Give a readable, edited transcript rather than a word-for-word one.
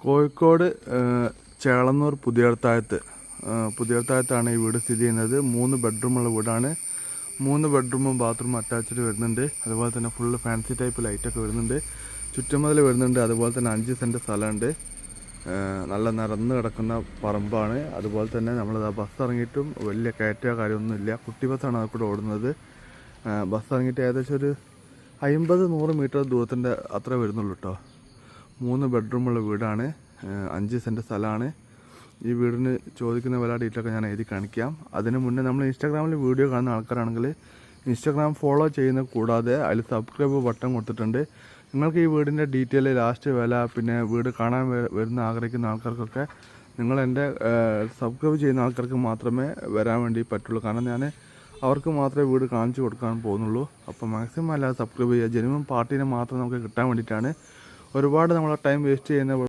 കോഴിക്കോട് ചേളന്നൂർ പുതിയടത്തായത്താണ് ഈ വീട് സ്ഥിതി ചെയ്യുന്നത്. 3 ബെഡ്റൂമുള്ള വീടാണ്. 3 ബെഡ്റൂമും ബാത്റൂമും അറ്റാച്ച്ഡ് വരുന്നുണ്ട്. അതുപോലെ തന്നെ ഫുള്ള് ഫാൻസി ടൈപ്പ് ലൈറ്റൊക്കെ വരുന്നുണ്ട്. ചുറ്റുമതിൽ വരുന്നുണ്ട്. അതുപോലെ തന്നെ 5 സെൻറ്റ് സ്ഥലമുണ്ട്. നല്ല നിറന്ന് കിടക്കുന്ന പറമ്പാണ്. അതുപോലെ തന്നെ നമ്മൾ ബസ് ഇറങ്ങിയിട്ടും വലിയ കയറ്റോ കാര്യമൊന്നുമില്ല. കുട്ടി ബസ്സാണ് അതിൽക്കൂടെ ഓടുന്നത്. ബസ് ഇറങ്ങിയിട്ട് ഏകദേശം ഒരു 50-100 മീറ്റർ ദൂരത്തിൻ്റെ അത്ര വരുന്നുള്ളൂ കേട്ടോ. 3 ബെഡ്റൂമുള്ള വീടാണ്. 5 സെൻറ്റ് സ്ഥലമാണ്. ഈ വീടിന് ചോദിക്കുന്ന വില ഡീറ്റെയിലൊക്കെ ഞാൻ എഴുതി കാണിക്കാം. അതിന് മുന്നേ നമ്മൾ ഇൻസ്റ്റാഗ്രാമിൽ വീഡിയോ കാണുന്ന ആൾക്കാരാണെങ്കിൽ ഇൻസ്റ്റാഗ്രാം ഫോളോ ചെയ്യുന്ന കൂടാതെ അതിൽ സബ്സ്ക്രൈബ് ബട്ടൺ കൊടുത്തിട്ടുണ്ട്. നിങ്ങൾക്ക് ഈ വീടിൻ്റെ ഡീറ്റെയിൽ, ലാസ്റ്റ് വില, പിന്നെ വീട് കാണാൻ വരുന്ന ആഗ്രഹിക്കുന്ന ആൾക്കാർക്കൊക്കെ നിങ്ങൾ എൻ്റെ സബ്സ്ക്രൈബ് ചെയ്യുന്ന ആൾക്കാർക്ക് മാത്രമേ വരാൻ വേണ്ടി പറ്റുള്ളൂ. കാരണം ഞാൻ അവർക്ക് മാത്രമേ വീട് കാണിച്ചു കൊടുക്കാൻ പോകുന്നുള്ളൂ. അപ്പോൾ മാക്സിമം അല്ലാതെ സബ്സ്ക്രൈബ് ചെയ്യുക. ജെന്യുവൻ പാർട്ടീനെ മാത്രം നമുക്ക് കിട്ടാൻ വേണ്ടിയിട്ടാണ്. ഒരുപാട് നമ്മളെ ടൈം വേസ്റ്റ് ചെയ്യുന്ന